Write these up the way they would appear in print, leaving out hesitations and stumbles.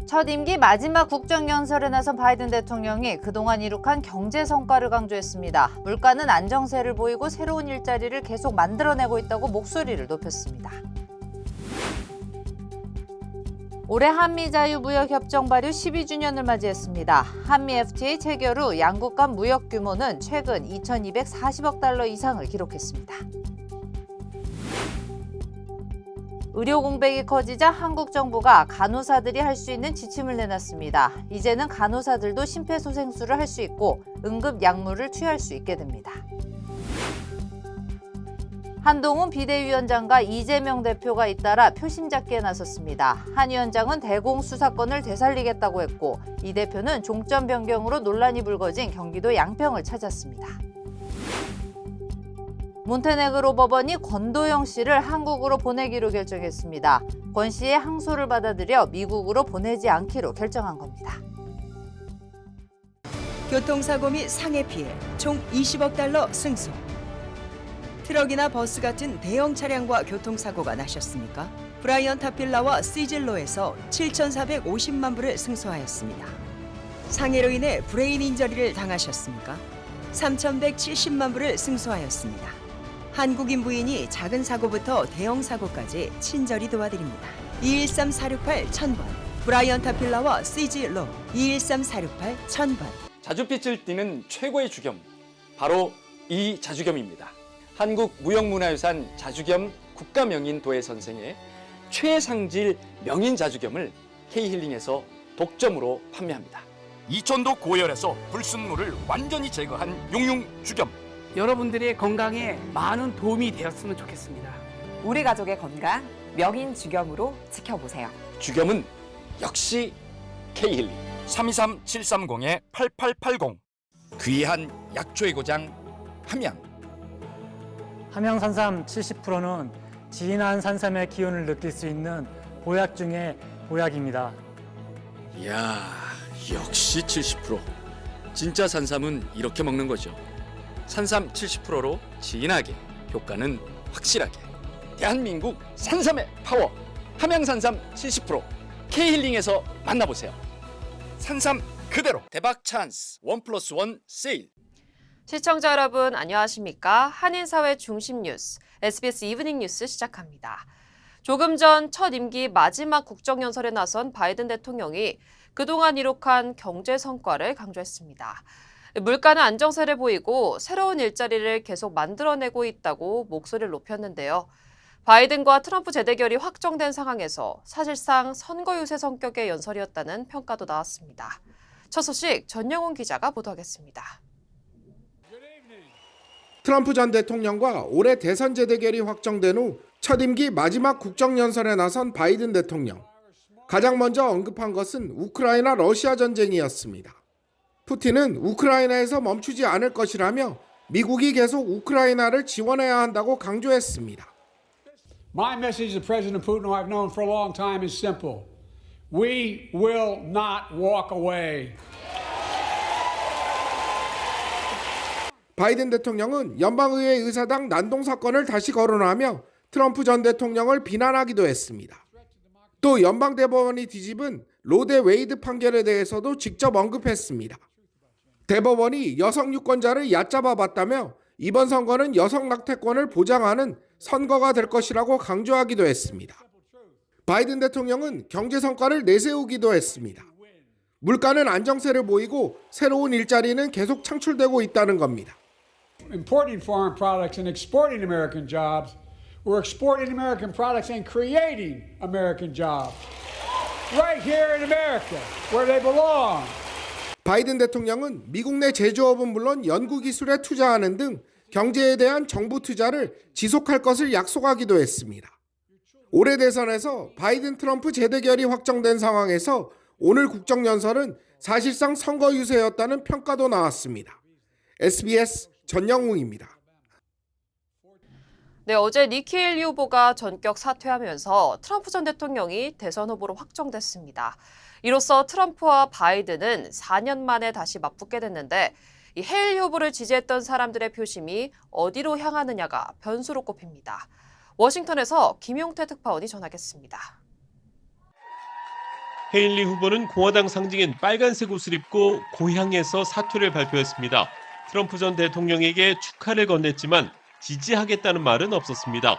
첫 임기 마지막 국정연설에 나선 바이든 대통령이 그동안 이룩한 경제 성과를 강조했습니다. 물가는 안정세를 보이고 새로운 일자리를 계속 만들어내고 있다고 목소리를 높였습니다. 올해 한미 자유무역협정 발효 12주년을 맞이했습니다. 한미 FTA 체결 후 양국 간 무역 규모는 최근 2,240억 달러 이상을 기록했습니다. 의료 공백이 커지자 한국 정부가 간호사들이 할 수 있는 지침을 내놨습니다. 이제는 간호사들도 심폐소생술을 할 수 있고 응급 약물을 투여할 수 있게 됩니다. 한동훈 비대위원장과 이재명 대표가 잇따라 표심 잡기에 나섰습니다. 한 위원장은 대공수사권을 되살리겠다고 했고 이 대표는 종점 변경으로 논란이 불거진 경기도 양평을 찾았습니다. 몬테네그로 법원이 권도영 씨를 한국으로 보내기로 결정했습니다. 권 씨의 항소를 받아들여 미국으로 보내지 않기로 결정한 겁니다. 교통사고 및 상해 피해 총 20억 달러 승소. 트럭이나 버스 같은 대형 차량과 교통사고가 나셨습니까? 브라이언 타필라와 시즐로에서 7,450만 불을 승소하였습니다. 상해로 인해 브레인 인저리를 당하셨습니까? 3,170만 불을 승소하였습니다. 한국인 부인이 작은 사고부터 대형 사고까지 친절히 도와드립니다. 213-468-1000번 브라이언 타필라와 시즐로 213-468-1000번. 자줏빛을 띠는 최고의 주겸, 바로 이 자주겸입니다. 한국 무형문화유산 자주겸 국가명인 도예 선생의 최상질 명인 자주겸을 K힐링에서 독점으로 판매합니다. 이천도 고열에서 불순물을 완전히 제거한 용융 주겸. 여러분들의 건강에 많은 도움이 되었으면 좋겠습니다. 우리 가족의 건강 명인 주겸으로 지켜보세요. 주겸은 역시 K힐링. 323-730-8880. 귀한 약초의 고장 함양. 함양 산삼 70%는 진한 산삼의 기운을 느낄 수 있는 보약 중에 보약입니다. 이야, 역시 70%. 진짜 산삼은 이렇게 먹는 거죠. 산삼 70%로 진하게, 효과는 확실하게. 대한민국 산삼의 파워. 함양산삼 70%. K힐링에서 만나보세요. 산삼 그대로. 대박 찬스 1+1 세일. 시청자 여러분 안녕하십니까? 한인사회 중심 뉴스, SBS 이브닝 뉴스 시작합니다. 조금 전 첫 임기 마지막 국정연설에 나선 바이든 대통령이 그동안 이룩한 경제 성과를 강조했습니다. 물가는 안정세를 보이고 새로운 일자리를 계속 만들어내고 있다고 목소리를 높였는데요. 바이든과 트럼프 재대결이 확정된 상황에서 사실상 선거 유세 성격의 연설이었다는 평가도 나왔습니다. 첫 소식 전영훈 기자가 보도하겠습니다. 트럼프 전 대통령과 올해 대선 재대결이 확정된 후 첫 임기 마지막 국정연설에 나선 바이든 대통령. 가장 먼저 언급한 것은 우크라이나 러시아 전쟁이었습니다. 푸틴은 우크라이나에서 멈추지 않을 것이라며 미국이 계속 우크라이나를 지원해야 한다고 강조했습니다. My message to President Putin, who I've known for a long time, is simple. We will not walk away. 바이든 대통령은 연방의회 의사당 난동 사건을 다시 거론하며 트럼프 전 대통령을 비난하기도 했습니다. 또 연방대법원이 뒤집은 로데 웨이드 판결에 대해서도 직접 언급했습니다. 대법원이 여성 유권자를 얕잡아 봤다며 이번 선거는 여성 낙태권을 보장하는 선거가 될 것이라고 강조하기도 했습니다. 바이든 대통령은 경제 성과를 내세우기도 했습니다. 물가는 안정세를 보이고 새로운 일자리는 계속 창출되고 있다는 겁니다. Importing foreign products and exporting American jobs, we're exporting American products and creating American jobs. Right here in America, where they belong. 바이든 대통령은 미국 내 제조업은 물론 연구기술에 투자하는 등 경제에 대한 정부 투자를 지속할 것을 약속하기도 했습니다. 올해 대선에서 바이든 트럼프 재대결이 확정된 상황에서 오늘 국정연설은 사실상 선거 유세였다는 평가도 나왔습니다. SBS 전영웅입니다. 네, 어제 니키 헤일리 후보가 전격 사퇴하면서 트럼프 전 대통령이 대선 후보로 확정됐습니다. 이로써 트럼프와 바이든은 4년 만에 다시 맞붙게 됐는데 이 헤일리 후보를 지지했던 사람들의 표심이 어디로 향하느냐가 변수로 꼽힙니다. 워싱턴에서 김용태 특파원이 전하겠습니다. 헤일리 후보는 공화당 상징인 빨간색 옷을 입고 고향에서 사퇴를 발표했습니다. 트럼프 전 대통령에게 축하를 건넸지만 지지하겠다는 말은 없었습니다.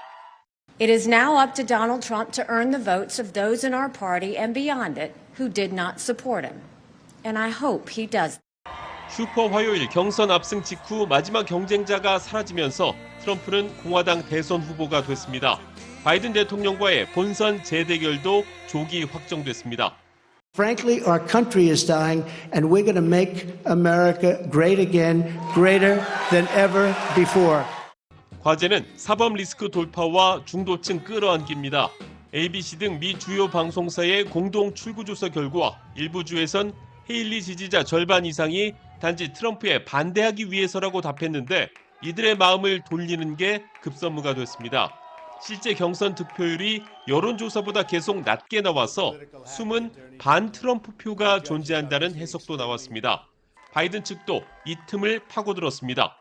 It is now up to Donald Trump to earn the votes of those in our party and beyond it who did not support him. And I hope he does. 슈퍼 화요일 경선 압승 직후 마지막 경쟁자가 사라지면서 트럼프는 공화당 대선 후보가 됐습니다. 바이든 대통령과의 본선 재대결도 조기 확정됐습니다. Frankly, our country is dying, and we're going to make America great again, greater than ever before. 과제는 사법 리스크 돌파와 중도층 끌어안기입니다. ABC 등 미 주요 방송사의 공동 출구조사 결과 일부 주에선 헤일리 지지자 절반 이상이 단지 트럼프에 반대하기 위해서라고 답했는데 이들의 마음을 돌리는 게 급선무가 됐습니다. 실제 경선 득표율이 여론조사보다 계속 낮게 나와서 숨은 반 트럼프 표가 존재한다는 해석도 나왔습니다. 바이든 측도 이 틈을 파고들었습니다.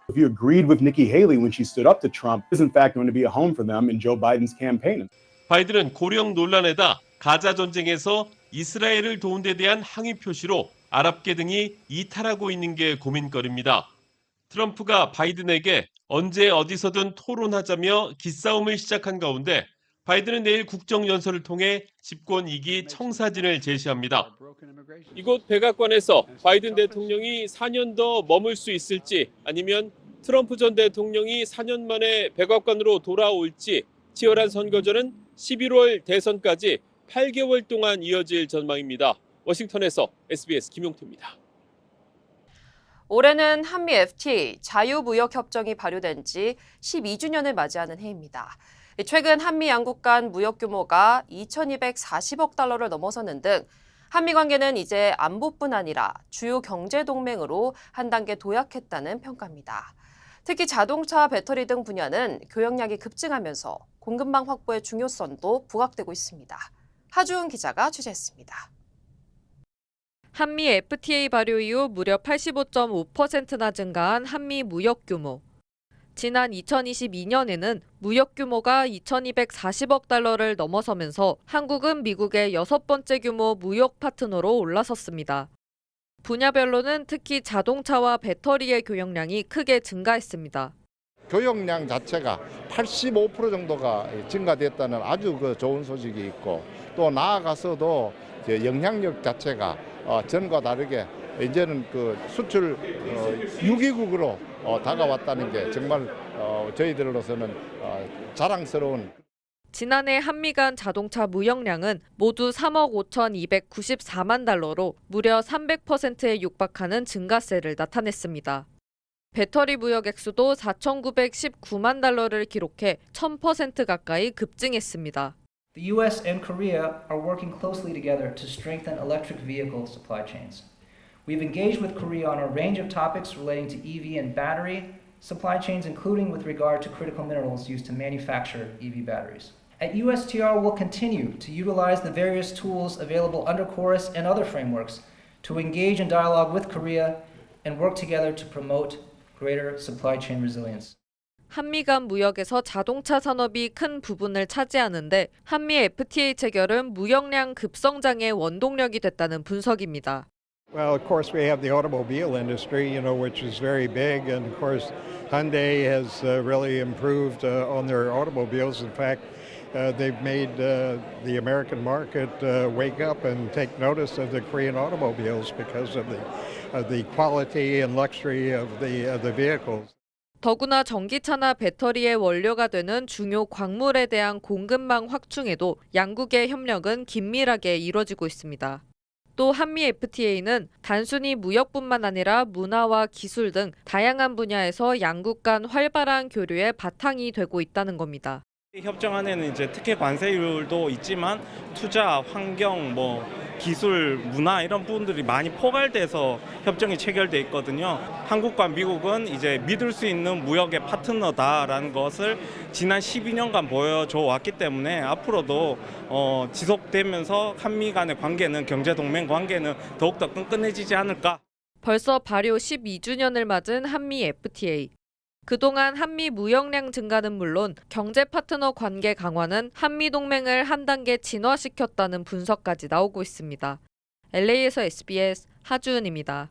If you agreed with Nikki Haley when she stood up to Trump, is in fact going to be a home for them in Joe Biden's campaign. 바이든은 고령 논란에다 가자 전쟁에서 이스라엘을 도운 데 대한 항의 표시로 아랍계 등이 이탈하고 있는 게 고민거리입니다. 트럼프가 바이든에게 언제 어디서든 토론하자며 기싸움을 시작한 가운데 바이든은 내일 국정연설을 통해 집권 2기 청사진을 제시합니다. 이곳 백악관에서 바이든 대통령이 4년 더 머물 수 있을지 아니면 트럼프 전 대통령이 4년 만에 백악관으로 돌아올지 치열한 선거전은 11월 대선까지 8개월 동안 이어질 전망입니다. 워싱턴에서 SBS 김용태입니다. 올해는 한미 FTA 자유무역협정이 발효된 지 12주년을 맞이하는 해입니다. 최근 한미 양국 간 무역 규모가 2,240억 달러를 넘어서는 등 한미 관계는 이제 안보뿐 아니라 주요 경제 동맹으로 한 단계 도약했다는 평가입니다. 특히 자동차, 배터리 등 분야는 교역량이 급증하면서 공급망 확보의 중요성도 부각되고 있습니다. 하주은 기자가 취재했습니다. 한미 FTA 발효 이후 무려 85.5%나 증가한 한미 무역 규모. 지난 2022년에는 무역 규모가 2,240억 달러를 넘어서면서 한국은 미국의 6번째 규모 무역 파트너로 올라섰습니다. 분야별로는 특히 자동차와 배터리의 교역량이 크게 증가했습니다. 교역량 자체가 85% 정도가 증가됐다는 아주 좋은 소식이 있고 또 나아가서도 영향력 자체가 전과 다르게 이제는 수출 6위국으로 다가왔다는 게 정말 저희들로서는 자랑스러운. 지난해 한미 간 자동차 무역량은 모두 3억 5,294만 달러로 무려 300%에 육박하는 증가세를 나타냈습니다. 배터리 무역 액수도 4,919만 달러를 기록해 1,000% 가까이 급증했습니다. The U.S. and Korea are working closely together to strengthen electric vehicle supply chains. We've engaged with Korea on a range of topics relating to EV and battery supply chains, including with regard to critical minerals used to manufacture EV batteries. At USTR, we'll continue to utilize the various tools available under KORUS and other frameworks to engage in dialogue with Korea and work together to promote greater supply chain resilience. 한미 간 무역에서 자동차 산업이 큰 부분을 차지하는데 한미 FTA 체결은 무역량 급성장의 원동력이 됐다는 분석입니다. Well, of course, we have the automobile industry, which is very big, and of course, Hyundai has really improved on their automobiles. In fact, they've made the American market wake up and take notice of the Korean automobiles because of the quality and luxury of the vehicles. 더구나 전기차나 배터리의 원료가 되는 중요 광물에 대한 공급망 확충에도 양국의 협력은 긴밀하게 이뤄지고 있습니다. 또 한미 FTA는 단순히 무역뿐만 아니라 문화와 기술 등 다양한 분야에서 양국 간 활발한 교류의 바탕이 되고 있다는 겁니다. 협정 안에는 이제 특혜 관세율도 있지만 투자, 환경, 기술, 문화 이런 부분들이 많이 포괄돼서 협정이 체결돼 있거든요. 한국과 미국은 이제 믿을 수 있는 무역의 파트너다라는 것을 지난 12년간 보여줘 왔기 때문에 앞으로도 지속되면서 한미 간의 관계는 경제동맹 관계는 더욱더 끈끈해지지 않을까. 벌써 발효 12주년을 맞은 한미 FTA. 그동안 한미 무역량 증가는 물론 경제 파트너 관계 강화는 한미 동맹을 한 단계 진화시켰다는 분석까지 나오고 있습니다. LA에서 SBS 하주은입니다.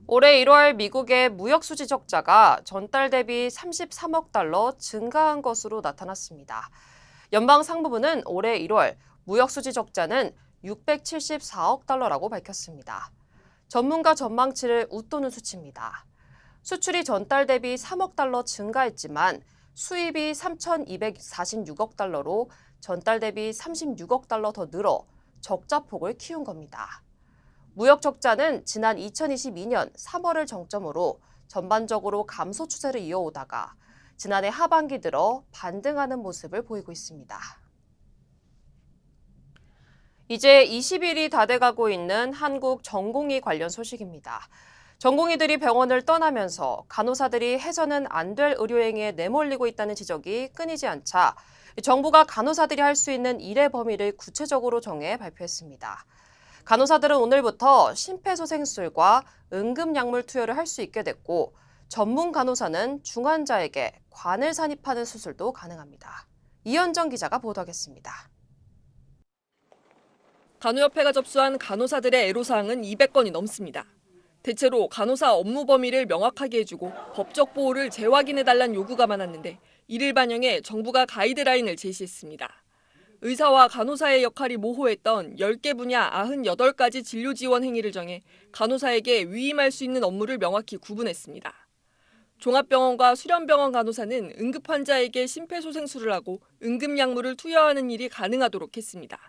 올해 1월 미국의 무역 수지 적자가 전달 대비 33억 달러 증가한 것으로 나타났습니다. 연방 상무부는 올해 1월 무역 수지 적자는 674억 달러라고 밝혔습니다. 전문가 전망치를 웃도는 수치입니다. 수출이 전달 대비 3억 달러 증가했지만 수입이 3,246억 달러로 전달 대비 36억 달러 더 늘어 적자폭을 키운 겁니다. 무역 적자는 지난 2022년 3월을 정점으로 전반적으로 감소 추세를 이어오다가 지난해 하반기 들어 반등하는 모습을 보이고 있습니다. 이제 20일이 다 돼가고 있는 한국 전공의 관련 소식입니다. 전공의들이 병원을 떠나면서 간호사들이 해서는 안 될 의료행위에 내몰리고 있다는 지적이 끊이지 않자 정부가 간호사들이 할 수 있는 일의 범위를 구체적으로 정해 발표했습니다. 간호사들은 오늘부터 심폐소생술과 응급약물 투여를 할 수 있게 됐고 전문 간호사는 중환자에게 관을 산입하는 수술도 가능합니다. 이현정 기자가 보도하겠습니다. 간호협회가 접수한 간호사들의 애로사항은 200건이 넘습니다. 대체로 간호사 업무 범위를 명확하게 해주고 법적 보호를 재확인해달라는 요구가 많았는데 이를 반영해 정부가 가이드라인을 제시했습니다. 의사와 간호사의 역할이 모호했던 10개 분야 98가지 진료 지원 행위를 정해 간호사에게 위임할 수 있는 업무를 명확히 구분했습니다. 종합병원과 수련병원 간호사는 응급 환자에게 심폐소생술을 하고 응급약물을 투여하는 일이 가능하도록 했습니다.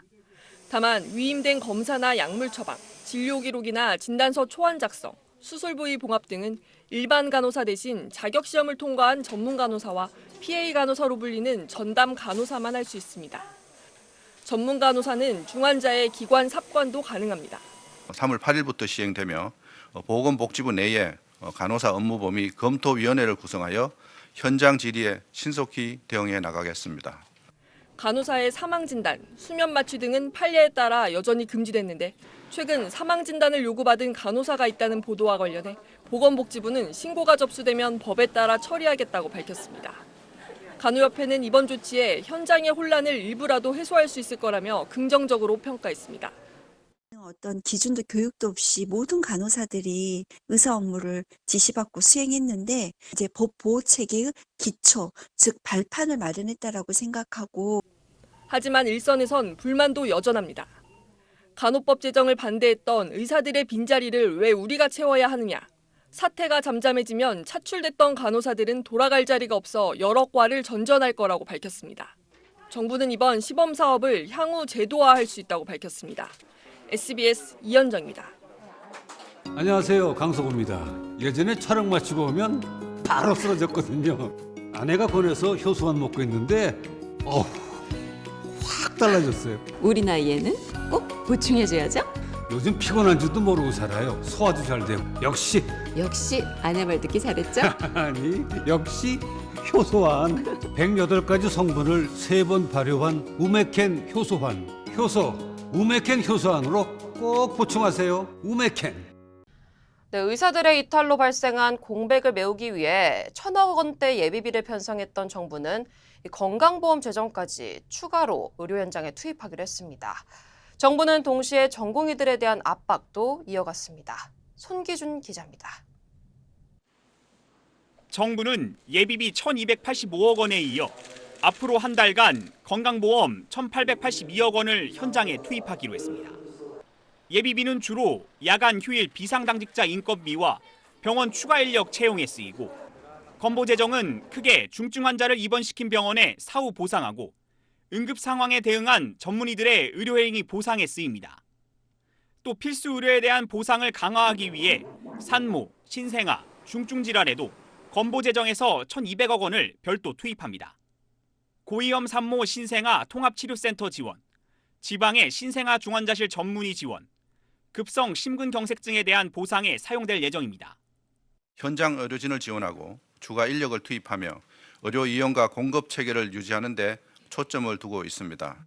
다만 위임된 검사나 약물 처방, 진료 기록이나 진단서 초안 작성, 수술 부위 봉합 등은 일반 간호사 대신 자격 시험을 통과한 전문 간호사와 PA 간호사로 불리는 전담 간호사만 할 수 있습니다. 전문 간호사는 중환자의 기관 삽관도 가능합니다. 3월 8일부터 시행되며 보건복지부 내에 간호사 업무 범위 검토위원회를 구성하여 현장 질의에 신속히 대응해 나가겠습니다. 간호사의 사망 진단, 수면 마취 등은 판례에 따라 여전히 금지됐는데 최근 사망 진단을 요구받은 간호사가 있다는 보도와 관련해 보건복지부는 신고가 접수되면 법에 따라 처리하겠다고 밝혔습니다. 간호협회는 이번 조치에 현장의 혼란을 일부라도 해소할 수 있을 거라며 긍정적으로 평가했습니다. 어떤 기준도 교육도 없이 모든 간호사들이 의사 업무를 지시받고 수행했는데 이제 법 보호 체계의 기초, 즉 발판을 마련했다라고 생각하고 하지만 일선에선 불만도 여전합니다. 간호법 제정을 반대했던 의사들의 빈자리를 왜 우리가 채워야 하느냐. 사태가 잠잠해지면 차출됐던 간호사들은 돌아갈 자리가 없어 여러 과를 전전할 거라고 밝혔습니다. 정부는 이번 시범 사업을 향후 제도화할 수 있다고 밝혔습니다. SBS 이현정입니다. 안녕하세요, 강석호입니다. 예전에 촬영 마치고 오면 바로 쓰러졌거든요. 아내가 권해서 효소만 먹고 있는데 확 달라졌어요. 우리 나이에는 꼭 보충해줘야죠. 요즘 피곤한 줄도 모르고 살아요. 소화도 잘 되고. 역시 아내 말 듣기 잘했죠? 아니 역시 효소환. 108가지 성분을 3번 발효한 우메켄 효소환. 우메켄 효소환으로 꼭 보충하세요. 우메켄. 네, 의사들의 이탈로 발생한 공백을 메우기 위해 1,000억 원대 예비비를 편성했던 정부는 건강보험 재정까지 추가로 의료 현장에 투입하기로 했습니다. 정부는 동시에 전공의들에 대한 압박도 이어갔습니다. 손기준 기자입니다. 정부는 예비비 1,285억 원에 이어 앞으로 한 달간 건강보험 1,882억 원을 현장에 투입하기로 했습니다. 예비비는 주로 야간 휴일 비상당직자 인건비와 병원 추가 인력 채용에 쓰이고 건보 재정은 크게 중증 환자를 입원시킨 병원에 사후 보상하고 응급 상황에 대응한 전문의들의 의료행위 보상에 쓰입니다. 또 필수 의료에 대한 보상을 강화하기 위해 산모, 신생아, 중증 질환에도 건보 재정에서 1,200억 원을 별도 투입합니다. 고위험 산모 신생아 통합치료센터 지원, 지방의 신생아 중환자실 전문의 지원, 급성 심근경색증에 대한 보상에 사용될 예정입니다. 현장 의료진을 지원하고 추가 인력을 투입하며 의료 이용과 공급 체계를 유지하는 데 초점을 두고 있습니다.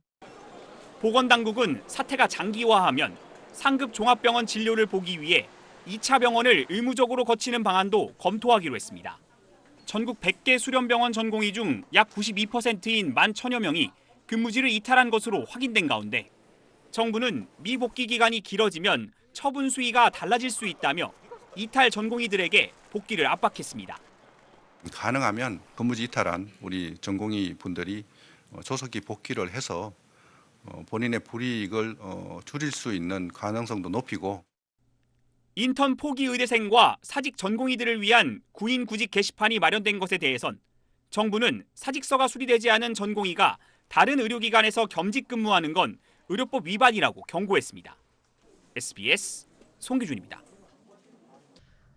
보건당국은 사태가 장기화하면 상급 종합병원 진료를 보기 위해 2차 병원을 의무적으로 거치는 방안도 검토하기로 했습니다. 전국 100개 수련병원 전공의 중 약 92%인 11,000여 명이 근무지를 이탈한 것으로 확인된 가운데 정부는 미복귀 기간이 길어지면 처분 수위가 달라질 수 있다며 이탈 전공의들에게 복귀를 압박했습니다. 가능하면 근무지 이탈한 우리 전공의 분들이 조속히 복귀를 해서 본인의 불이익을 줄일 수 있는 가능성도 높이고 인턴 포기 의대생과 사직 전공의들을 위한 구인 구직 게시판이 마련된 것에 대해선 정부는 사직서가 수리되지 않은 전공의가 다른 의료기관에서 겸직 근무하는 건 의료법 위반이라고 경고했습니다. SBS 송기준입니다.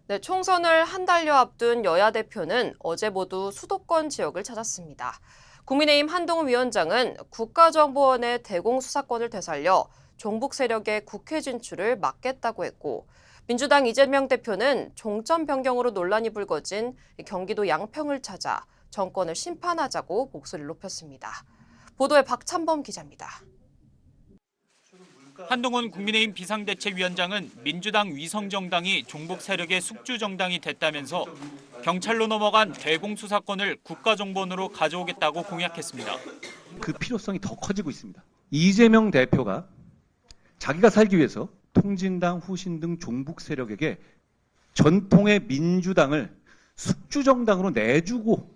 네, 총선을 한 달여 앞둔 여야 대표는 어제 모두 수도권 지역을 찾았습니다. 국민의힘 한동훈 위원장은 국가정보원의 대공수사권을 되살려 종북 세력의 국회 진출을 막겠다고 했고, 민주당 이재명 대표는 종점 변경으로 논란이 불거진 경기도 양평을 찾아 정권을 심판하자고 목소리를 높였습니다. 보도에 박찬범 기자입니다. 한동훈 국민의힘 비상대책위원장은 민주당 위성정당이 종북 세력의 숙주정당이 됐다면서 경찰로 넘어간 대공수사권을 국가정보원으로 가져오겠다고 공약했습니다. 그 필요성이 더 커지고 있습니다. 이재명 대표가 자기가 살기 위해서 통진당, 후신 등 종북 세력에게 전통의 민주당을 숙주정당으로 내주고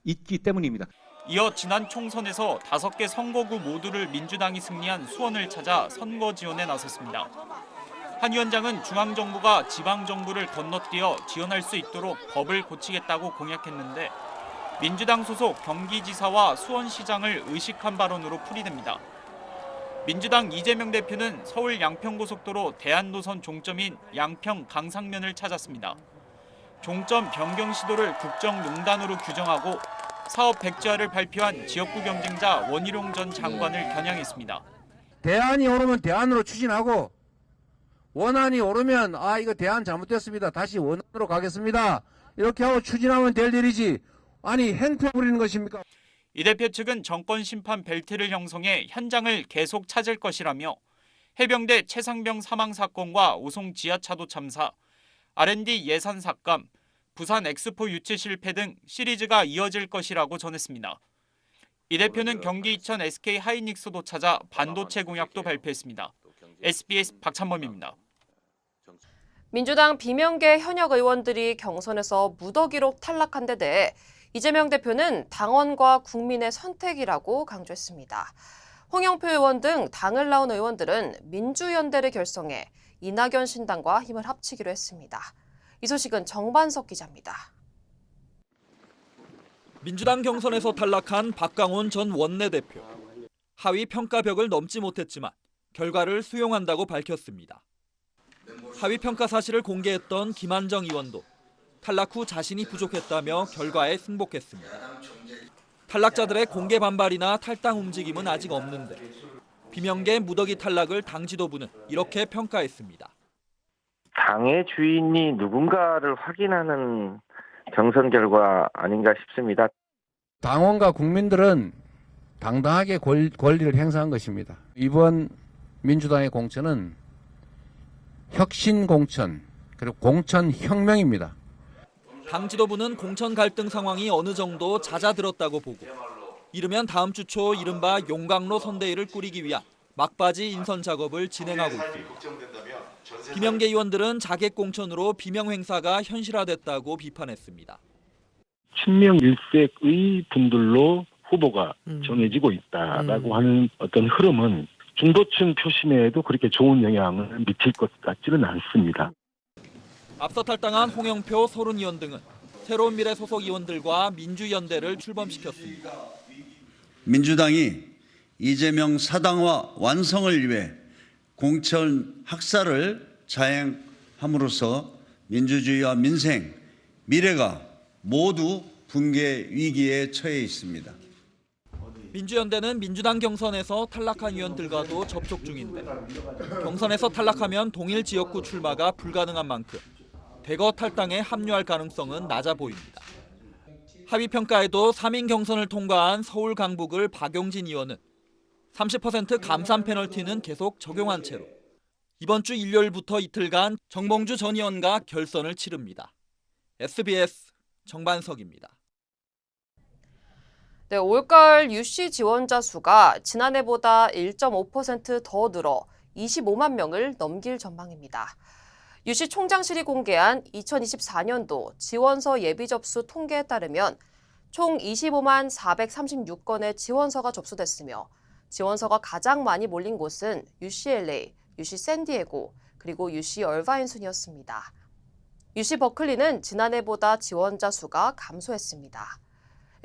있기 때문입니다. 이어 지난 총선에서 5개 선거구 모두를 민주당이 승리한 수원을 찾아 선거 지원에 나섰습니다. 한 위원장은 중앙정부가 지방정부를 건너뛰어 지원할 수 있도록 법을 고치겠다고 공약했는데 민주당 소속 경기지사와 수원시장을 의식한 발언으로 풀이됩니다. 민주당 이재명 대표는 서울 양평고속도로 대한노선 종점인 양평 강상면을 찾았습니다. 종점 변경 시도를 국정농단으로 규정하고 사업 백지화를 발표한 지역구 경쟁자 원희룡 전 장관을 겨냥했습니다. 대안이 오르면 대안으로 추진하고 원안이 오르면 이거 대안 잘못됐습니다. 다시 원안으로 가겠습니다. 이렇게 하고 추진하면 될 일이지. 아니 행패 부리는 것입니까? 이 대표 측은 정권 심판 벨트를 형성해 현장을 계속 찾을 것이라며 해병대 최상병 사망 사건과 오송 지하차도 참사, R&D 예산 삭감, 부산 엑스포 유치 실패 등 시리즈가 이어질 것이라고 전했습니다. 이 대표는 경기 이천 SK 하이닉스도 찾아 반도체 공약도 발표했습니다. SBS 박찬범입니다. 민주당 비명계 현역 의원들이 경선에서 무더기로 탈락한 데 대해 이재명 대표는 당원과 국민의 선택이라고 강조했습니다. 홍영표 의원 등 당을 나온 의원들은 민주연대를 결성해 이낙연 신당과 힘을 합치기로 했습니다. 이 소식은 정반석 기자입니다. 민주당 경선에서 탈락한 박강원 전 원내대표. 하위 평가벽을 넘지 못했지만 결과를 수용한다고 밝혔습니다. 하위 평가 사실을 공개했던 김한정 의원도 탈락 후 자신이 부족했다며 결과에 승복했습니다. 탈락자들의 공개 반발이나 탈당 움직임은 아직 없는데 비명계 무더기 탈락을 당 지도부는 이렇게 평가했습니다. 당의 주인이 누군가를 확인하는 경선 결과 아닌가 싶습니다. 당원과 국민들은 당당하게 권리를 행사한 것입니다. 이번 민주당의 공천은 혁신 공천, 그리고 공천 혁명입니다. 당 지도부는 공천 갈등 상황이 어느 정도 잦아들었다고 보고 이르면 다음 주 초 이른바 용광로 선대위를 꾸리기 위한 막바지 인선 작업을 진행하고 있습니다. 비명계 의원들은 자객 공천으로 비명 행사가 현실화됐다고 비판했습니다. 친명 일색의 분들로 후보가 정해지고 있다라고 하는 어떤 흐름은 중도층 표심에도 그렇게 좋은 영향을 미칠 것 같지는 않습니다. 앞서 탈당한 홍영표 서른 의원 등은 새로운 미래 소속 의원들과 민주연대를 출범시켰습니다. 민주당이 이재명 사당화 완성을 위해 공천 학살을 자행함으로써 민주주의와 민생, 미래가 모두 붕괴 위기에 처해 있습니다. 민주연대는 민주당 경선에서 탈락한 의원들과도 접촉 중인데 경선에서 탈락하면 동일 지역구 출마가 불가능한 만큼 대거 탈당에 합류할 가능성은 낮아 보입니다. 합의평가에도 3인 경선을 통과한 서울 강북을 박용진 의원은 30% 감산 페널티는 계속 적용한 채로 이번 주 일요일부터 이틀간 정봉주 전 의원과 결선을 치릅니다. SBS 정반석입니다. 네, 올가을 유시 지원자 수가 지난해보다 1.5% 더 늘어 25만 명을 넘길 전망입니다. 유시 총장실이 공개한 2024년도 지원서 예비 접수 통계에 따르면 총 25만 436건의 지원서가 접수됐으며 지원서가 가장 많이 몰린 곳은 UCLA, UC 샌디에고, 그리고 UC 얼바인 순이었습니다. UC 버클리는 지난해보다 지원자 수가 감소했습니다.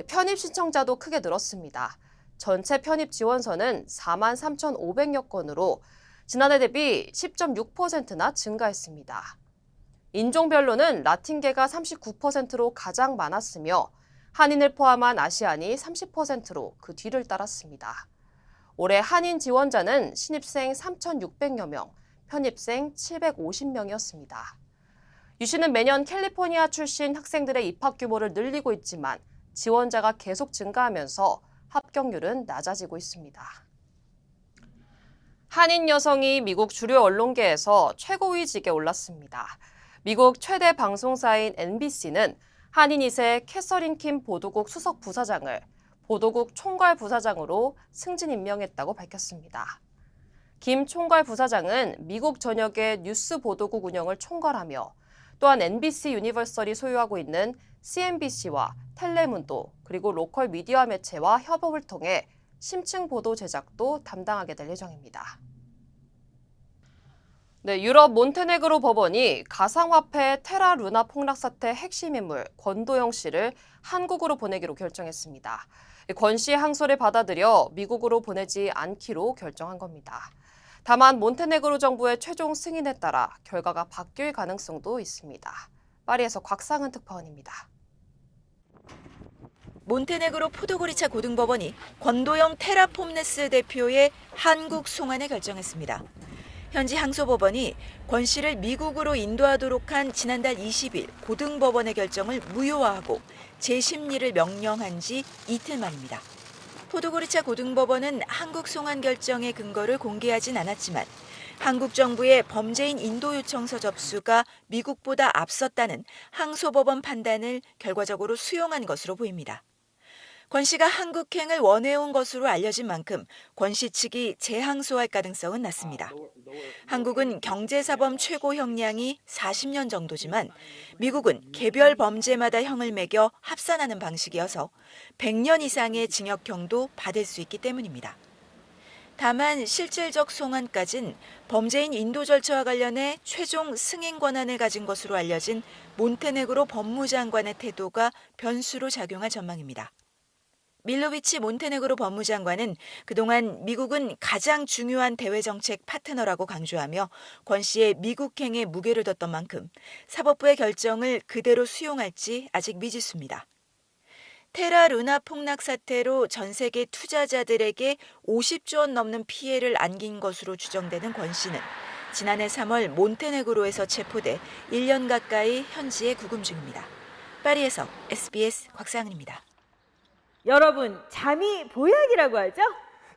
편입 신청자도 크게 늘었습니다. 전체 편입 지원서는 4만 3,500여 건으로 지난해 대비 10.6%나 증가했습니다. 인종별로는 라틴계가 39%로 가장 많았으며 한인을 포함한 아시안이 30%로 그 뒤를 따랐습니다. 올해 한인 지원자는 신입생 3,600여 명, 편입생 750명이었습니다. 유시는 매년 캘리포니아 출신 학생들의 입학 규모를 늘리고 있지만 지원자가 계속 증가하면서 합격률은 낮아지고 있습니다. 한인 여성이 미국 주류 언론계에서 최고위직에 올랐습니다. 미국 최대 방송사인 NBC는 한인 2세 캐서린 킴 보도국 수석 부사장을 보도국 총괄 부사장으로 승진 임명했다고 밝혔습니다. 김 총괄 부사장은 미국 전역의 뉴스 보도국 운영을 총괄하며 또한 NBC 유니버설이 소유하고 있는 CNBC와 텔레문도 그리고 로컬 미디어 매체와 협업을 통해 심층 보도 제작도 담당하게 될 예정입니다. 네, 유럽 몬테네그로 법원이 가상화폐 테라 루나 폭락 사태 핵심 인물 권도영 씨를 한국으로 보내기로 결정했습니다. 권 씨의 항소를 받아들여 미국으로 보내지 않기로 결정한 겁니다. 다만 몬테네그로 정부의 최종 승인에 따라 결과가 바뀔 가능성도 있습니다. 파리에서 곽상은 특파원입니다. 몬테네그로 포도고리차 고등법원이 권도영 테라폼네스 대표의 한국 송환을 결정했습니다. 현지 항소법원이 권 씨를 미국으로 인도하도록 한 지난달 20일 고등법원의 결정을 무효화하고 재심리를 명령한 지 이틀 만입니다. 포도고리차 고등법원은 한국 송환 결정의 근거를 공개하진 않았지만 한국 정부의 범죄인 인도 요청서 접수가 미국보다 앞섰다는 항소법원 판단을 결과적으로 수용한 것으로 보입니다. 권 씨가 한국행을 원해온 것으로 알려진 만큼 권 씨 측이 재항소할 가능성은 낮습니다. 한국은 경제사범 최고 형량이 40년 정도지만 미국은 개별 범죄마다 형을 매겨 합산하는 방식이어서 100년 이상의 징역형도 받을 수 있기 때문입니다. 다만 실질적 송환까진 범죄인 인도 절차와 관련해 최종 승인 권한을 가진 것으로 알려진 몬테네그로 법무장관의 태도가 변수로 작용할 전망입니다. 밀로비치 몬테네그로 법무장관은 그동안 미국은 가장 중요한 대외정책 파트너라고 강조하며 권 씨의 미국행에 무게를 뒀던 만큼 사법부의 결정을 그대로 수용할지 아직 미지수입니다. 테라 루나 폭락 사태로 전 세계 투자자들에게 50조 원 넘는 피해를 안긴 것으로 추정되는 권 씨는 지난해 3월 몬테네그로에서 체포돼 1년 가까이 현지에 구금 중입니다. 파리에서 SBS 곽상은입니다. 여러분, 잠이 보약이라고 하죠?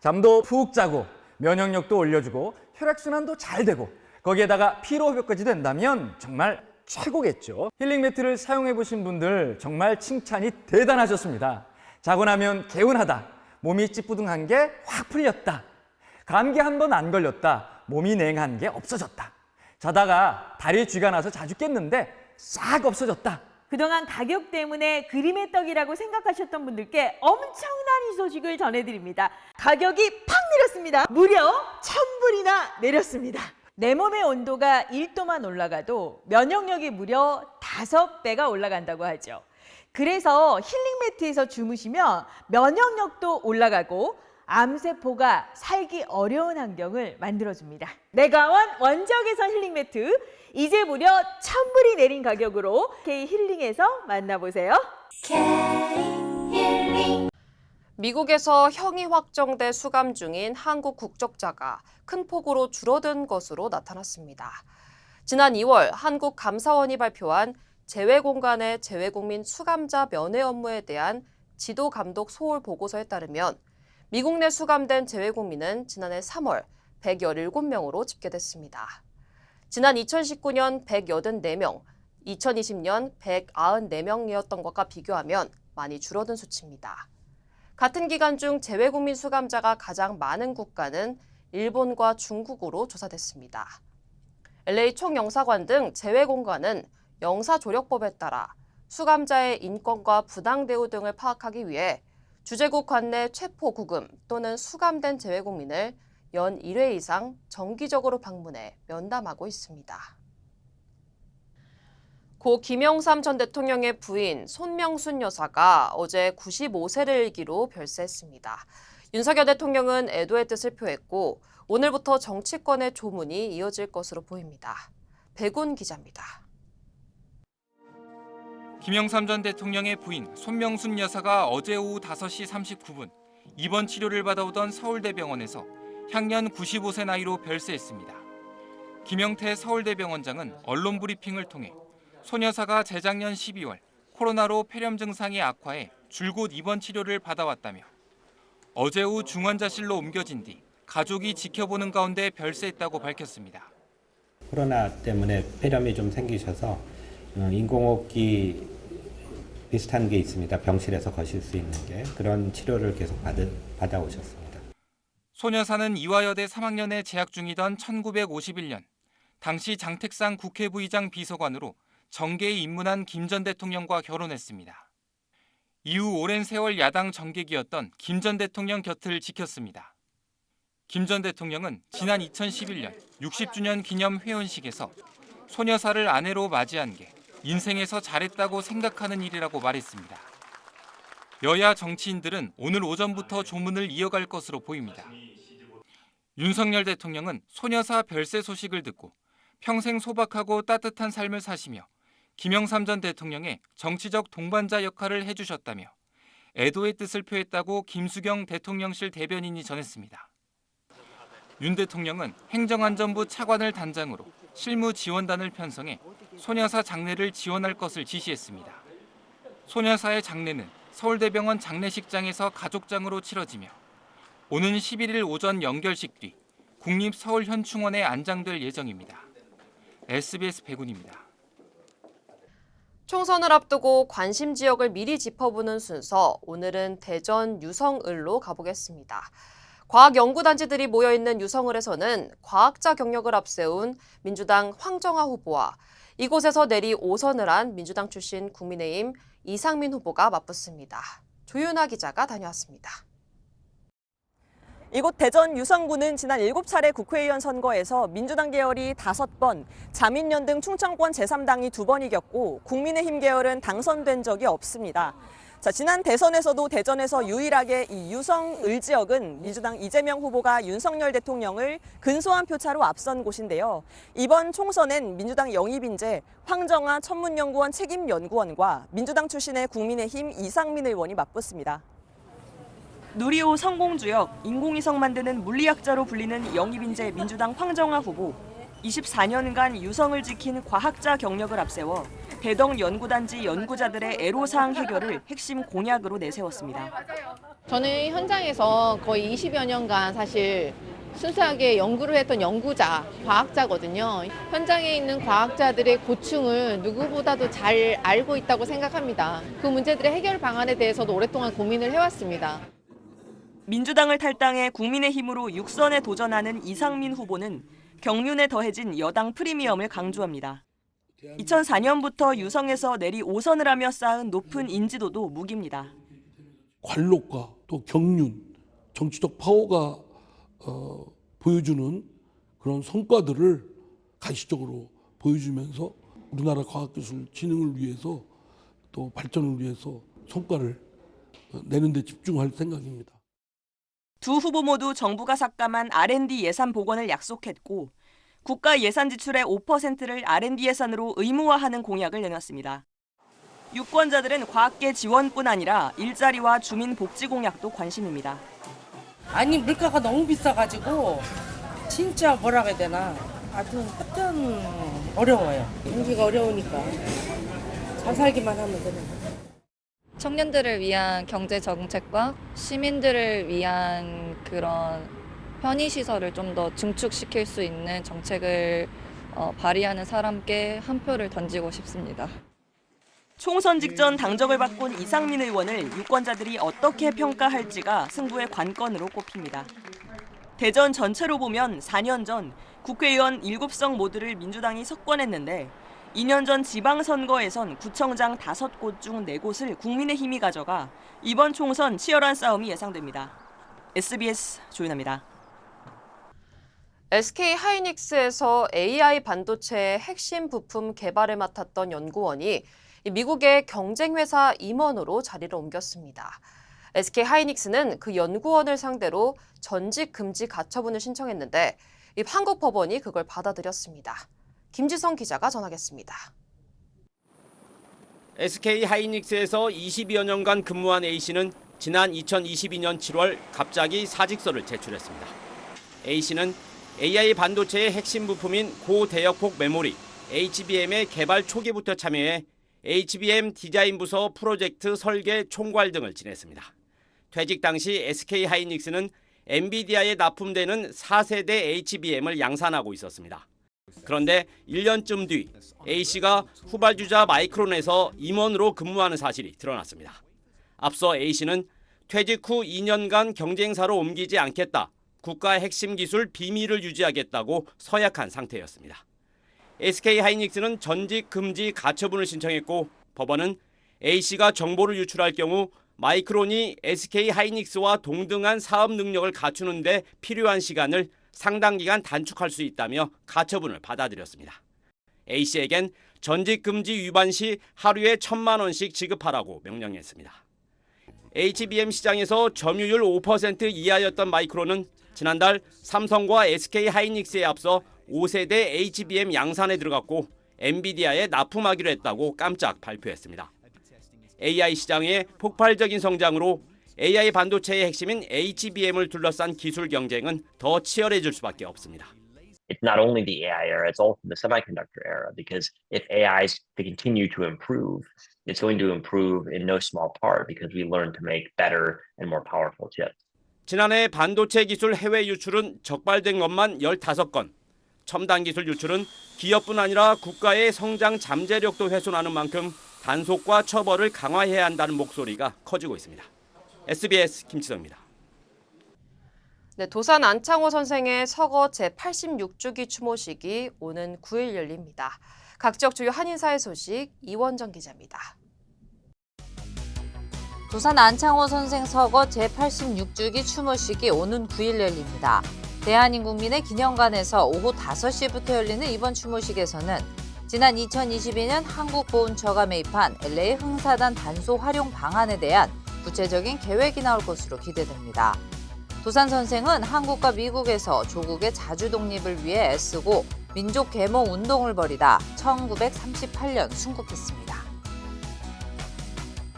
잠도 푹 자고 면역력도 올려주고 혈액순환도 잘 되고 거기에다가 피로회복까지 된다면 정말 최고겠죠. 힐링 매트를 사용해 보신 분들 정말 칭찬이 대단하셨습니다. 자고 나면 개운하다, 몸이 찌뿌둥한 게 확 풀렸다, 감기 한 번 안 걸렸다, 몸이 냉한 게 없어졌다, 자다가 다리에 쥐가 나서 자주 깼는데 싹 없어졌다. 그동안 가격 때문에 그림의 떡이라고 생각하셨던 분들께 엄청난 이 소식을 전해드립니다. 가격이 팍 내렸습니다. 무려 1000불이나 내렸습니다. 내 몸의 온도가 1도만 올라가도 면역력이 무려 5배가 올라간다고 하죠. 그래서 힐링 매트에서 주무시면 면역력도 올라가고 암세포가 살기 어려운 환경을 만들어줍니다. 내가원 원적외선 힐링 매트, 이제 무려 1000불이 내린 가격으로 K힐링에서 만나보세요. K힐링. 미국에서 형이 확정돼 수감 중인 한국 국적자가 큰 폭으로 줄어든 것으로 나타났습니다. 지난 2월 한국 감사원이 발표한 재외공간의 재외국민 수감자 면회 업무에 대한 지도 감독 소홀 보고서에 따르면 미국 내 수감된 재외국민은 지난해 3월 117명으로 집계됐습니다. 지난 2019년 184명, 2020년 194명이었던 것과 비교하면 많이 줄어든 수치입니다. 같은 기간 중 재외국민 수감자가 가장 많은 국가는 일본과 중국으로 조사됐습니다. LA 총영사관 등 재외공관은 영사조력법에 따라 수감자의 인권과 부당대우 등을 파악하기 위해 주재국 관내 체포 구금 또는 수감된 재외국민을 연 1회 이상 정기적으로 방문해 면담하고 있습니다. 고 김영삼 전 대통령의 부인 손명순 여사가 어제 95세를 일기로 별세했습니다. 윤석열 대통령은 애도의 뜻을 표했고 오늘부터 정치권의 조문이 이어질 것으로 보입니다. 백운 기자입니다. 김영삼 전 대통령의 부인 손명순 여사가 어제 오후 5시 39분 입원 치료를 받아오던 서울대병원에서 향년 95세 나이로 별세했습니다. 김영태 서울대병원장은 언론 브리핑을 통해 손 여사가 재작년 12월 코로나로 폐렴 증상이 악화해 줄곧 입원 치료를 받아왔다며 어제 오후 중환자실로 옮겨진 뒤 가족이 지켜보는 가운데 별세했다고 밝혔습니다. 코로나 때문에 폐렴이 좀 생기셔서 인공호흡기 비슷한 게 있습니다. 병실에서 거실 수 있는 게. 그런 치료를 계속 받아오셨습니다. 손 여사는 이화여대 3학년에 재학 중이던 1951년 당시 장택상 국회부의장 비서관으로 정계에 입문한 김 전 대통령과 결혼했습니다. 이후 오랜 세월 야당 정객이었던 김 전 대통령 곁을 지켰습니다. 김 전 대통령은 지난 2011년 60주년 기념 회원식에서 손 여사를 아내로 맞이한 게 인생에서 잘했다고 생각하는 일이라고 말했습니다. 여야 정치인들은 오늘 오전부터 조문을 이어갈 것으로 보입니다. 윤석열 대통령은 손 여사 별세 소식을 듣고 평생 소박하고 따뜻한 삶을 사시며 김영삼 전 대통령의 정치적 동반자 역할을 해주셨다며 애도의 뜻을 표했다고 김수경 대통령실 대변인이 전했습니다. 윤 대통령은 행정안전부 차관을 단장으로 실무지원단을 편성해 손 여사 장례를 지원할 것을 지시했습니다. 손 여사의 장례는 서울대병원 장례식장에서 가족장으로 치러지며 오는 11일 오전 연결식 뒤 국립서울현충원에 안장될 예정입니다. SBS 백운입니다. 총선을 앞두고 관심 지역을 미리 짚어보는 순서, 오늘은 대전 유성을로 가보겠습니다. 과학연구단지들이 모여있는 유성을에서는 과학자 경력을 앞세운 민주당 황정아 후보와 이곳에서 내리 5선을 한 민주당 출신 국민의힘 이상민 후보가 맞붙습니다. 조윤아 기자가 다녀왔습니다. 이곳 대전 유성구는 지난 7차례 국회의원 선거에서 민주당 계열이 5번, 자민련 등 충청권 제3당이 2번 이겼고 국민의힘 계열은 당선된 적이 없습니다. 자, 지난 대선에서도 대전에서 유일하게 이 유성을 지역은 민주당 이재명 후보가 윤석열 대통령을 근소한 표차로 앞선 곳인데요. 이번 총선엔 민주당 영입인재 황정아 천문연구원 책임연구원과 민주당 출신의 국민의힘 이상민 의원이 맞붙습니다. 누리호 성공주역, 인공위성 만드는 물리학자로 불리는 영입인재 민주당 황정아 후보. 24년간 유성을 지킨 과학자 경력을 앞세워 대덕 연구단지 연구자들의 애로사항 해결을 핵심 공약으로 내세웠습니다. 저는 현장에서 거의 20여 년간 사실 순수하게 연구를 했던 연구자, 과학자거든요. 현장에 있는 과학자들의 고충을 누구보다도 잘 알고 있다고 생각합니다. 그 문제들의 해결 방안에 대해서도 오랫동안 고민을 해왔습니다. 민주당을 탈당해 국민의힘으로 6선에 도전하는 이상민 후보는 경륜에 더해진 여당 프리미엄을 강조합니다. 2004년부터 유성에서 내리 5선을 하며 쌓은 높은 인지도도 무기입니다. 관록과 또 경륜, 정치적 파워가 보여주는 그런 성과들을 가시적으로 보여주면서 우리나라 과학기술 진흥을 위해서 또 발전을 위해서 성과를 내는 데 집중할 생각입니다. 두 후보 모두 정부가 삭감한 R&D 예산 복원을 약속했고 국가 예산 지출의 5%를 R&D 예산으로 의무화하는 공약을 내놨습니다. 유권자들은 과학계 지원뿐 아니라 일자리와 주민 복지 공약도 관심입니다. 아니 물가가 너무 비싸가지고 진짜 뭐라 해야 되나 하여튼 어려워요. 경기가 어려우니까 잘 살기만 하면 되는. 청년들을 위한 경제 정책과 시민들을 위한 그런 편의시설을 좀 더 증축시킬 수 있는 정책을 발의하는 사람께 한 표를 던지고 싶습니다. 총선 직전 당적을 바꾼 이상민 의원을 유권자들이 어떻게 평가할지가 승부의 관건으로 꼽힙니다. 대전 전체로 보면 4년 전 국회의원 7석 모두를 민주당이 석권했는데 2년 전 지방선거에선 구청장 5곳 중 4곳을 국민의힘이 가져가 이번 총선 치열한 싸움이 예상됩니다. SBS 조윤아입니다. SK 하이닉스에서 AI 반도체의 핵심 부품 개발을 맡았던 연구원이 미국의 경쟁회사 임원으로 자리를 옮겼습니다. SK 하이닉스는 그 연구원을 상대로 전직 금지 가처분을 신청했는데 한국 법원이 그걸 받아들였습니다. 김지성 기자가 전하겠습니다. SK 하이닉스에서 20여 년간 근무한 A씨는 지난 2022년 7월 갑자기 사직서를 제출했습니다. A씨는 AI 반도체의 핵심 부품인 고대역폭 메모리 HBM의 개발 초기부터 참여해 HBM 디자인 부서 프로젝트 설계 총괄 등을 지냈습니다. 퇴직 당시 SK 하이닉스는 엔비디아에 납품되는 4세대 HBM을 양산하고 있었습니다. 그런데 1년쯤 뒤 A씨가 후발주자 마이크론에서 임원으로 근무하는 사실이 드러났습니다. 앞서 A씨는 퇴직 후 2년간 경쟁사로 옮기지 않겠다, 국가의 핵심 기술 비밀을 유지하겠다고 서약한 상태였습니다. SK 하이닉스는 전직 금지 가처분을 신청했고 법원은 A씨가 정보를 유출할 경우 마이크론이 SK 하이닉스와 동등한 사업 능력을 갖추는 데 필요한 시간을 상당 기간 단축할 수 있다며 가처분을 받아들였습니다. A씨에겐 전직 금지 위반 시 하루에 1,000만 원씩 지급하라고 명령했습니다. HBM 시장에서 점유율 5% 이하였던 마이크론은 지난달 삼성과 SK 하이닉스에 앞서 5세대 HBM 양산에 들어갔고 엔비디아에 납품하기로 했다고 깜짝 발표했습니다. AI 시장의 폭발적인 성장으로 AI 반도체의 핵심인 HBM을 둘러싼 기술 경쟁은 더 치열해질 수밖에 없습니다. It's not only the AI era, it's also the semiconductor era, because if AI is to continue to improve, it's going to improve in no small part because we learn to make better and more powerful chips. 지난해 반도체 기술 해외 유출은 적발된 것만 15건, 첨단 기술 유출은 기업뿐 아니라 국가의 성장 잠재력도 훼손하는 만큼 단속과 처벌을 강화해야 한다는 목소리가 커지고 있습니다. SBS 김치성입니다. 네, 도산 안창호 선생의 서거 제86주기 추모식이 오는 9일 열립니다. 각 지역 주요 한인사회 소식 이원정 기자입니다. 도산 안창호 선생 서거 제86주기 추모식이 오는 9일 열립니다. 대한인국민의 기념관에서 오후 5시부터 열리는 이번 추모식에서는 지난 2022년 한국보훈처가 매입한 LA 흥사단 단소 활용 방안에 대한 구체적인 계획이 나올 것으로 기대됩니다. 도산 선생은 한국과 미국에서 조국의 자주 독립을 위해 애쓰고 민족 계몽 운동을 벌이다 1938년 순국했습니다.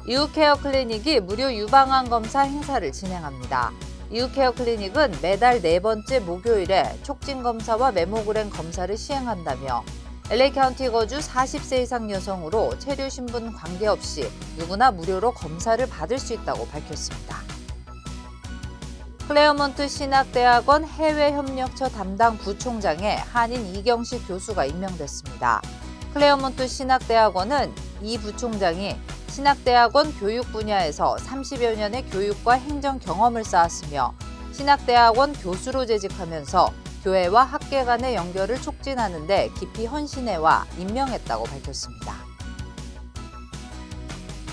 이웃케어 클리닉이 무료 유방암 검사 행사를 진행합니다. 이웃케어 클리닉은 매달 4번째 목요일에 촉진 검사와 메모그램 검사를 시행한다며 LA 카운티 거주 40세 이상 여성으로 체류 신분 관계없이 누구나 무료로 검사를 받을 수 있다고 밝혔습니다. 클레어몬트 신학대학원 해외협력처 담당 부총장에 한인 이경식 교수가 임명됐습니다. 클레어몬트 신학대학원은 이 부총장이 신학대학원 교육 분야에서 30여 년의 교육과 행정 경험을 쌓았으며 신학대학원 교수로 재직하면서 교회와 학계 간의 연결을 촉진하는 데 깊이 헌신해와 임명했다고 밝혔습니다.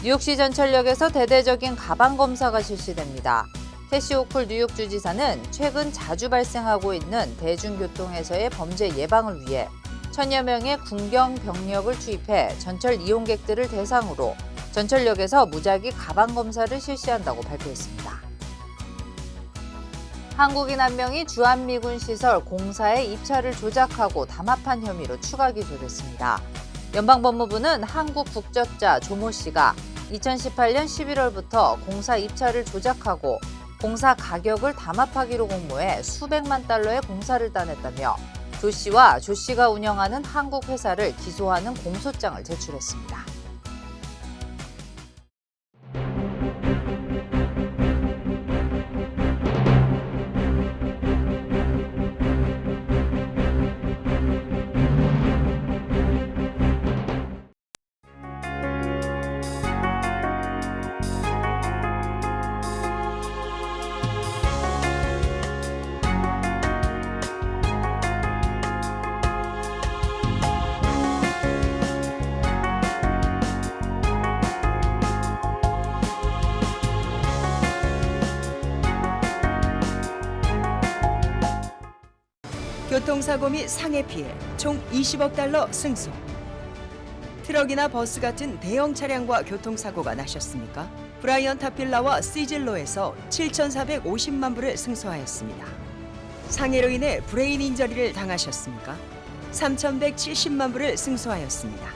뉴욕시 전철역에서 대대적인 가방 검사가 실시됩니다. 캐시 호쿨 뉴욕 주지사는 최근 자주 발생하고 있는 대중교통에서의 범죄 예방을 위해 1000여 명의 군경 병력을 투입해 전철 이용객들을 대상으로 전철역에서 무작위 가방 검사를 실시한다고 발표했습니다. 한국인 1명이 주한미군 시설 공사의 입찰을 조작하고 담합한 혐의로 추가 기소됐습니다. 연방법무부는 한국 국적자 조모 씨가 2018년 11월부터 공사 입찰을 조작하고 공사 가격을 담합하기로 공모해 수백만 달러의 공사를 따냈다며 조 씨와 조 씨가 운영하는 한국 회사를 기소하는 공소장을 제출했습니다. 교통사고 및 상해 피해 총 20억 달러 승소. 트럭이나 버스 같은 대형 차량과 교통사고가 나셨습니까? 브라이언 타필라와 시즐로에서 7,450만 불을 승소하였습니다. 상해로 인해 브레인 인저리를 당하셨습니까? 3,170만 불을 승소하였습니다.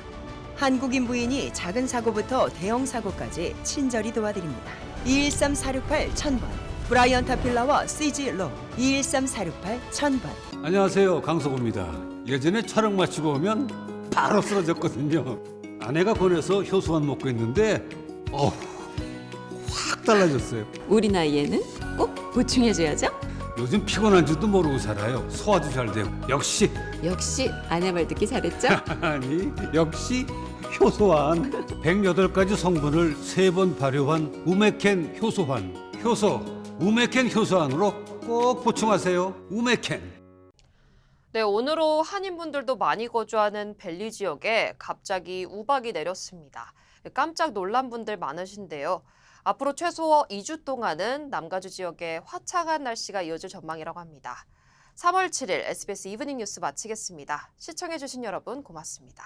한국인 부인이 작은 사고부터 대형 사고까지 친절히 도와드립니다. 213-468-1000번 브라이언 타필라와 시즐로 213-468-1000번. 안녕하세요, 강석호입니다. 예전에 촬영 마치고 오면 바로 쓰러졌거든요. 아내가 권해서 효소만 먹고 있는데 확 달라졌어요. 우리 나이에는 꼭 보충해줘야죠. 요즘 피곤한 줄도 모르고 살아요. 소화도 잘 되고. 역시 아내 말 듣기 잘했죠? 아니 역시 효소환. 108가지 성분을 3번 발효한 우메켄 효소환. 우메켄 효소환으로 꼭 보충하세요. 우메켄. 네, 오늘로 한인분들도 많이 거주하는 벨리 지역에 갑자기 우박이 내렸습니다. 깜짝 놀란 분들 많으신데요. 앞으로 최소 2주 동안은 남가주 지역에 화창한 날씨가 이어질 전망이라고 합니다. 3월 7일 SBS 이브닝 뉴스 마치겠습니다. 시청해주신 여러분 고맙습니다.